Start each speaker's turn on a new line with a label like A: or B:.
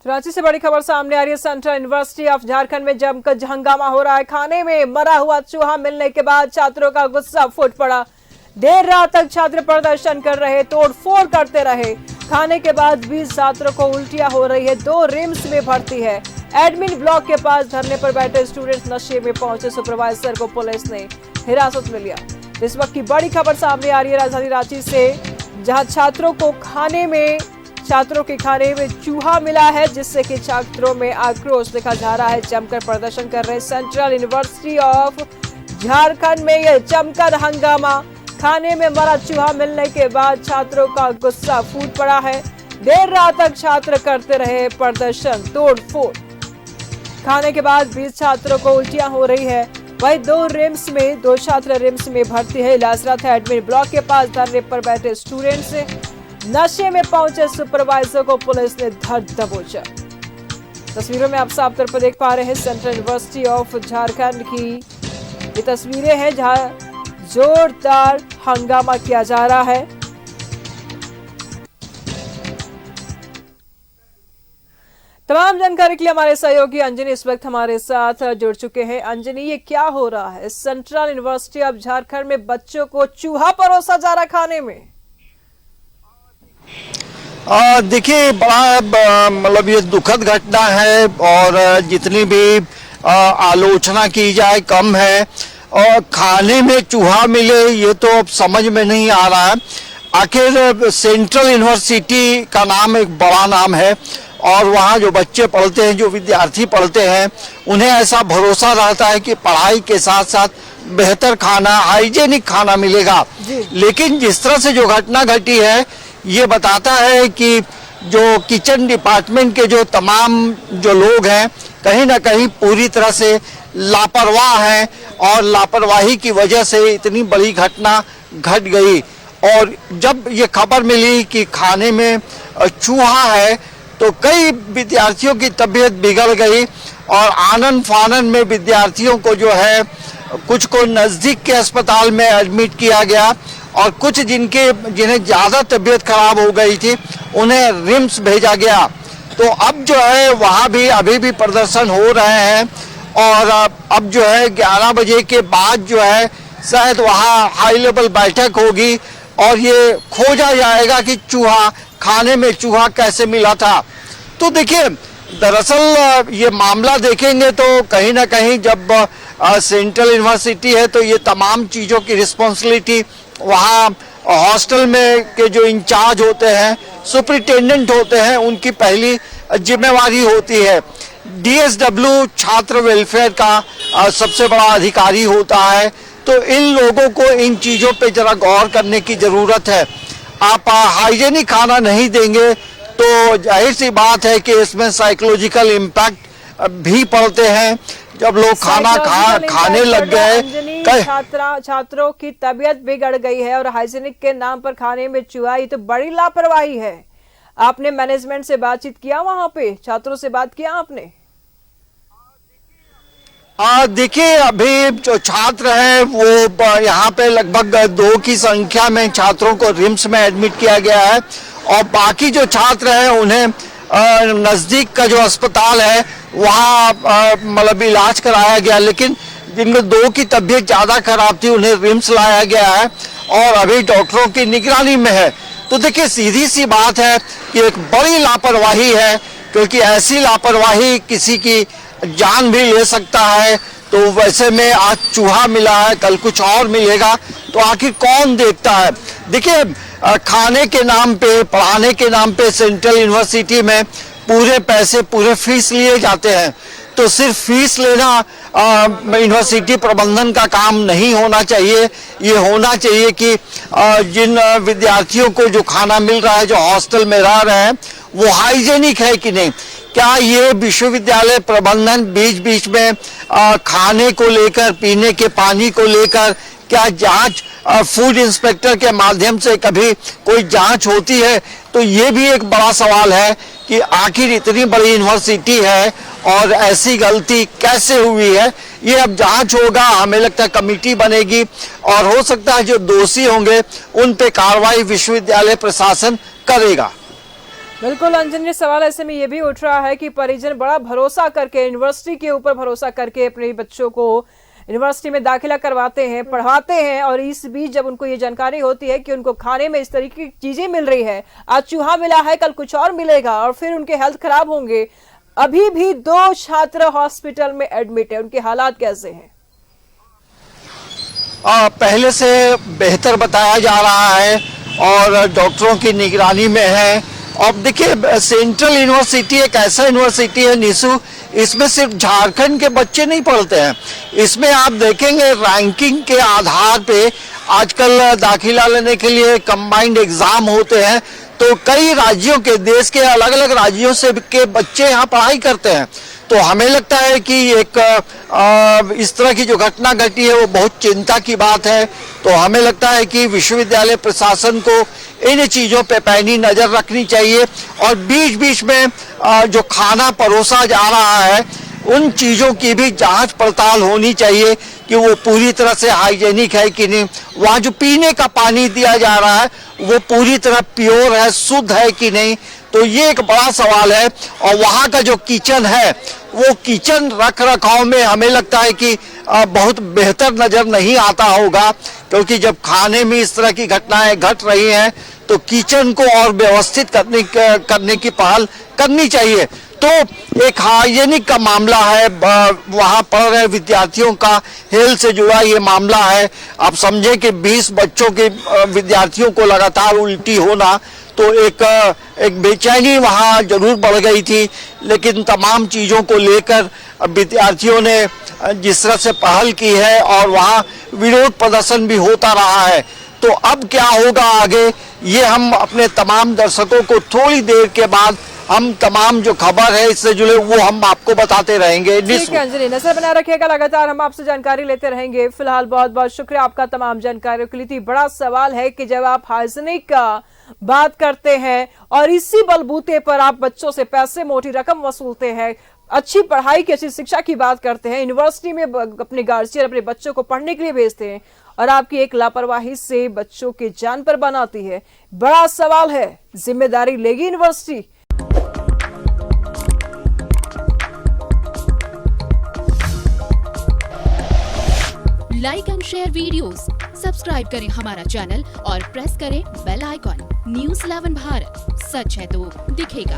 A: रांची से बड़ी खबर सामने आ रही है। सेंट्रल यूनिवर्सिटी ऑफ झारखंड में जमकर हंगामा हो रहा है। खाने में मरा हुआ चूहा मिलने के बाद छात्रों का गुस्सा फूट पड़ा। देर रात तक छात्र प्रदर्शन कर रहे, तोड़फोड़ करते रहे। खाने के बाद 20 छात्रों को उल्टियां हो रही है, 2 रिम्स में भर्ती है। एडमिन ब्लॉक के पास धरने पर बैठे स्टूडेंट्स नशे में पहुंचे सुपरवाइजर को पुलिस ने हिरासत में लिया। इस वक्त की बड़ी खबर सामने आ रही है राजधानी रांची से, जहां छात्रों के खाने में चूहा मिला है, जिससे कि छात्रों में आक्रोश देखा जा रहा है। जमकर प्रदर्शन कर रहे सेंट्रल यूनिवर्सिटी ऑफ झारखंड में यह जमकर हंगामा। खाने में मरा चूहा मिलने के बाद छात्रों का गुस्सा फूट पड़ा है। देर रात तक छात्र करते रहे प्रदर्शन, तोड़फोड़। खाने के बाद 20 छात्रों को उल्टियां हो रही है। वहीं 2 छात्र रिम्स में भर्ती है, इलाजरत है। एडमिन ब्लॉक के पास धरने पर बैठे स्टूडेंट्स नशे में पहुंचे सुपरवाइजर को पुलिस ने धर दबोचा। तस्वीरों में आप साफ तौर पर देख पा रहे हैं सेंट्रल यूनिवर्सिटी ऑफ झारखंड की ये तस्वीरें हैं, जहां जोरदार हंगामा किया जा रहा है। तमाम जानकारी के लिए हमारे सहयोगी अंजनी इस वक्त हमारे साथ जुड़ चुके हैं। अंजनी, ये क्या हो रहा है? सेंट्रल यूनिवर्सिटी ऑफ झारखंड में बच्चों को चूहा परोसा जा रहा खाने में।
B: देखिए, बड़ा मतलब ये दुखद घटना है और जितनी भी आलोचना की जाए कम है। और खाने में चूहा मिले ये तो अब समझ में नहीं आ रहा है। आखिर सेंट्रल यूनिवर्सिटी का नाम एक बड़ा नाम है और वहाँ जो बच्चे पढ़ते हैं, जो विद्यार्थी पढ़ते हैं, उन्हें ऐसा भरोसा रहता है कि पढ़ाई के साथ साथ बेहतर खाना, हाइजेनिक खाना मिलेगा। लेकिन जिस तरह से जो घटना घटी है ये बताता है कि जो किचन डिपार्टमेंट के जो तमाम जो लोग हैं, कहीं ना कहीं पूरी तरह से लापरवाह हैं और लापरवाही की वजह से इतनी बड़ी घटना घट गई। और जब ये खबर मिली कि खाने में चूहा है तो कई विद्यार्थियों की तबीयत बिगड़ गई और आनन फानन में विद्यार्थियों को जो है कुछ को नज़दीक के अस्पताल में एडमिट किया गया और कुछ जिन्हें ज़्यादा तबीयत खराब हो गई थी उन्हें रिम्स भेजा गया। तो अब जो है वहाँ भी अभी भी प्रदर्शन हो रहे हैं और अब जो है 11 बजे के बाद जो है शायद वहाँ हाई लेवल बैठक होगी और ये खोजा जाएगा कि खाने में चूहा कैसे मिला था। तो देखिए, दरअसल ये मामला देखेंगे तो कहीं ना कहीं जब सेंट्रल यूनिवर्सिटी है तो ये तमाम चीज़ों की रिस्पॉन्सिबिलिटी वहाँ हॉस्टल में के जो इंचार्ज होते हैं, सुपरिटेंडेंट होते हैं, उनकी पहली जिम्मेवारी होती है। DSW छात्र वेलफेयर का सबसे बड़ा अधिकारी होता है। तो इन लोगों को इन चीज़ों पे जरा गौर करने की ज़रूरत है। आप हाइजेनिक खाना नहीं देंगे तो जाहिर सी बात है कि इसमें साइकोलॉजिकल इम्पैक्ट भी पड़ते हैं। जब लोग खाने लग गए,
A: छात्रों की तबीयत बिगड़ गई है और हाइजीनिक के नाम पर खाने में चूहा, ये तो बड़ी लापरवाही है। आपने मैनेजमेंट से बातचीत किया? वहां पे छात्रों से बात किया आपने?
B: देखिए, अभी जो छात्र हैं वो यहाँ पे लगभग 2 की संख्या में छात्रों को रिम्स में एडमिट किया गया है और बाकी जो छात्र हैं उन्हें नज़दीक का जो अस्पताल है वहाँ मतलब इलाज कराया गया। लेकिन जिनमें 2 की तबीयत ज़्यादा खराब थी उन्हें रिम्स लाया गया है और अभी डॉक्टरों की निगरानी में है। तो देखिए, सीधी सी बात है कि एक बड़ी लापरवाही है, क्योंकि ऐसी लापरवाही किसी की जान भी ले सकता है। तो वैसे में आज चूहा मिला है, कल कुछ और मिलेगा, तो आखिर कौन देखता है? देखिए, खाने के नाम पे, पढ़ाने के नाम पे सेंट्रल यूनिवर्सिटी में पूरे पैसे, पूरे फीस लिए जाते हैं। तो सिर्फ फीस लेना यूनिवर्सिटी प्रबंधन का काम नहीं होना चाहिए। ये होना चाहिए कि जिन विद्यार्थियों को जो खाना मिल रहा है, जो हॉस्टल में रह रहे हैं, वो हाइजेनिक है कि नहीं। क्या ये विश्वविद्यालय प्रबंधन बीच बीच में खाने को लेकर, पीने के पानी को लेकर क्या जांच फूड इंस्पेक्टर के माध्यम से कभी कोई जांच होती है? तो ये भी एक बड़ा सवाल है कि आखिर इतनी बड़ी यूनिवर्सिटी है और ऐसी गलती कैसे हुई है। ये अब जांच होगा, हमें लगता है कमेटी बनेगी और हो सकता है जो दोषी होंगे उन पे कार्रवाई विश्वविद्यालय प्रशासन करेगा।
A: बिल्कुल अंजनी, सवाल ऐसे में ये भी उठ रहा है कि परिजन बड़ा भरोसा करके, यूनिवर्सिटी के ऊपर भरोसा करके अपने बच्चों को यूनिवर्सिटी में दाखिला करवाते हैं, पढ़ाते हैं, और इस बीच जब उनको ये जानकारी होती है कि उनको खाने में इस तरीके की चीजें मिल रही है, आज चूहा मिला है कल कुछ और मिलेगा और फिर उनके हेल्थ खराब होंगे। अभी भी 2 छात्र हॉस्पिटल में एडमिट है, उनके हालात कैसे हैं?
B: पहले से बेहतर बताया जा रहा है और डॉक्टरों की निगरानी में है। अब देखिए, सेंट्रल यूनिवर्सिटी एक ऐसा यूनिवर्सिटी है निशु, इसमें सिर्फ झारखंड के बच्चे नहीं पढ़ते हैं। इसमें आप देखेंगे रैंकिंग के आधार पे आजकल दाखिला लेने के लिए कंबाइंड एग्जाम होते हैं, तो कई राज्यों के, देश के अलग अलग राज्यों से के बच्चे यहाँ पढ़ाई करते हैं। तो हमें लगता है कि एक इस तरह की जो घटना घटी है वो बहुत चिंता की बात है। तो हमें लगता है कि विश्वविद्यालय प्रशासन को इन चीज़ों पे पैनी नज़र रखनी चाहिए और बीच बीच में जो खाना परोसा जा रहा है उन चीज़ों की भी जांच पड़ताल होनी चाहिए कि वो पूरी तरह से हाइजेनिक है कि नहीं। वहाँ जो पीने का पानी दिया जा रहा है वो पूरी तरह प्योर है, शुद्ध है कि नहीं, तो ये एक बड़ा सवाल है। और वहाँ का जो किचन है वो किचन रख रखाव में हमें लगता है कि बहुत बेहतर नज़र नहीं आता होगा, क्योंकि जब खाने में इस तरह की घटनाएं घट रही हैं तो किचन को और व्यवस्थित करने की पहल करनी चाहिए। तो एक हाइजेनिक का मामला है, वहाँ पढ़ रहे विद्यार्थियों का हेल्थ से जुड़ा ये मामला है। आप समझे कि 20 बच्चों के विद्यार्थियों को लगातार उल्टी होना, तो एक बेचैनी वहाँ जरूर बढ़ गई थी। लेकिन तमाम चीज़ों को लेकर विद्यार्थियों ने जिस तरह से पहल की है और वहाँ विरोध प्रदर्शन भी होता रहा है, तो अब क्या होगा आगे ये हम अपने तमाम दर्शकों को थोड़ी देर के बाद हम तमाम जो खबर है इससे जुड़े वो हम आपको बताते रहेंगे।
A: ठीक है अंजलि, नजर बना रखिएगा, लगातार हम आपसे जानकारी लेते रहेंगे। फिलहाल बहुत बहुत शुक्रिया आपका तमाम जानकारियों के लिए। बड़ा सवाल है कि जब आप हाइजीनिक का बात करते हैं और इसी बलबूते पर आप बच्चों से पैसे, मोटी रकम वसूलते हैं, अच्छी पढ़ाई की, अच्छी शिक्षा की बात करते हैं, यूनिवर्सिटी में अपने गार्जियन अपने बच्चों को पढ़ने के लिए भेजते हैं और आपकी एक लापरवाही से बच्चों की जान पर बनाती है। बड़ा सवाल है, जिम्मेदारी लेगी university?
C: Like and share videos, subscribe करें हमारा चैनल और प्रेस करें बेल आइकॉन। न्यूज़ 11 भारत, सच है तो दिखेगा।